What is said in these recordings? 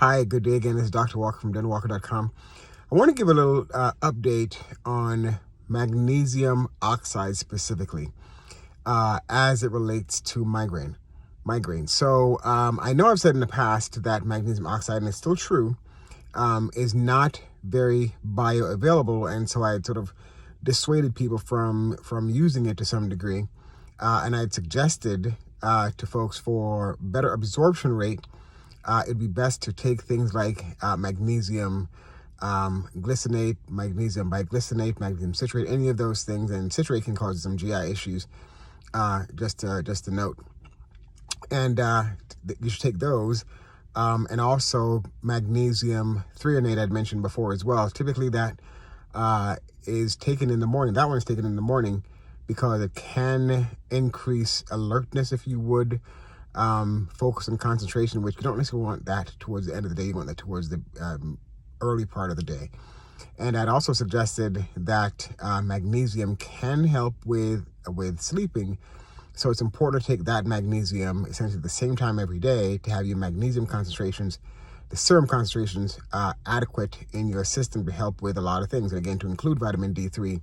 Hi, good day again. This is Dr. Walker from dentalwalker.com. I want to give a little update on magnesium oxide specifically as it relates to migraine. So I know I've said in the past that magnesium oxide, and it's still true, is not very bioavailable, and so I sort of dissuaded people from using it to some degree, and I had suggested to folks for better absorption rate, it'd be best to take things like magnesium glycinate, magnesium biglycinate, magnesium citrate, any of those things, and citrate can cause some GI issues, just a note. And you should take those, and also magnesium threonate I'd mentioned before as well. Typically that is taken in the morning. That one is taken in the morning because it can increase alertness, if you would, focus and concentration, which you don't necessarily want that towards the end of the day. You want that towards the early part of the day. And I'd also suggested that magnesium can help with sleeping. So it's important to take that magnesium essentially at the same time every day to have your magnesium concentrations, the serum concentrations, adequate in your system to help with a lot of things. And again, to include vitamin D3,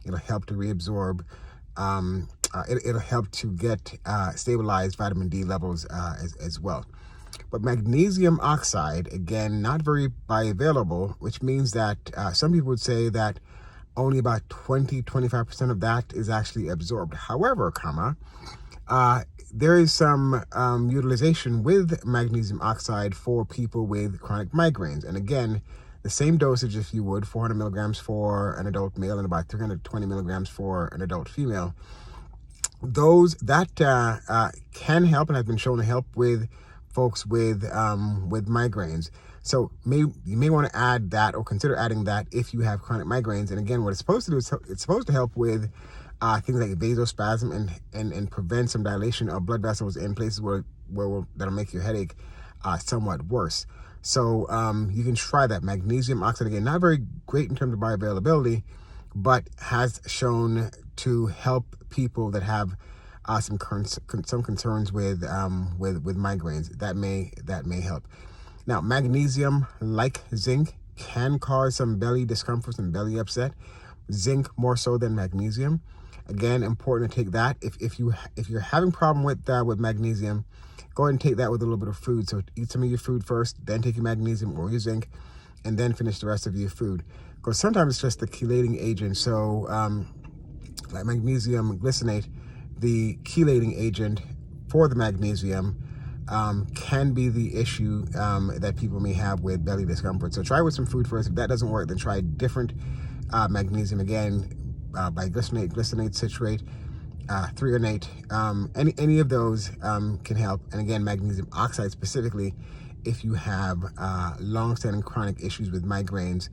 it'll help to reabsorb. It'll help to get stabilized vitamin D levels as well. But magnesium oxide, again, not very bioavailable, which means that some people would say that only about 20-25% of that is actually absorbed. However, there is some utilization with magnesium oxide for people with chronic migraines. And again, the same dosage, if you would, 400 milligrams for an adult male and about 320 milligrams for an adult female. Those that can help and have been shown to help with folks with migraines. So you may want to add that or consider adding that if you have chronic migraines. And again, what it's supposed to do is it's supposed to help with things like vasospasm and prevent some dilation of blood vessels in places where that'll make your headache somewhat worse. So you can try that. Magnesium oxide, again, not very great in terms of bioavailability, but has shown to help people that have some concerns with migraines. That may help. Now, magnesium, like zinc, can cause some belly discomfort and belly upset. Zinc more so than magnesium. Again, important to take that. If you're having problem with magnesium, go ahead and take that with a little bit of food. So eat some of your food first, then take your magnesium or your zinc, and then finish the rest of your food. Because sometimes it's just the chelating agent. So like magnesium glycinate, the chelating agent for the magnesium can be the issue that people may have with belly discomfort. So try with some food first. If that doesn't work, then try different magnesium. Again, glycinate, citrate, threonate, any of those can help. And again, magnesium oxide specifically, if you have long-standing chronic issues with migraines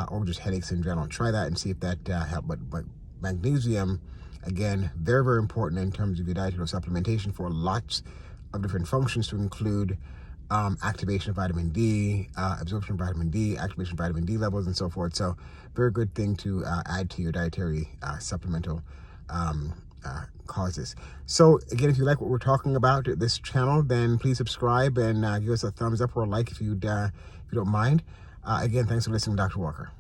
or just headaches in general. Try that and see if that helps. But magnesium, again, very, very important in terms of your dietary supplementation for lots of different functions, to include activation of vitamin D, absorption of vitamin D, activation of vitamin D levels, and so forth. So very good thing to add to your dietary supplemental causes. So again, if you like what we're talking about at this channel, then please subscribe and give us a thumbs up or a like if you don't mind. Again, thanks for listening, Dr. Walker.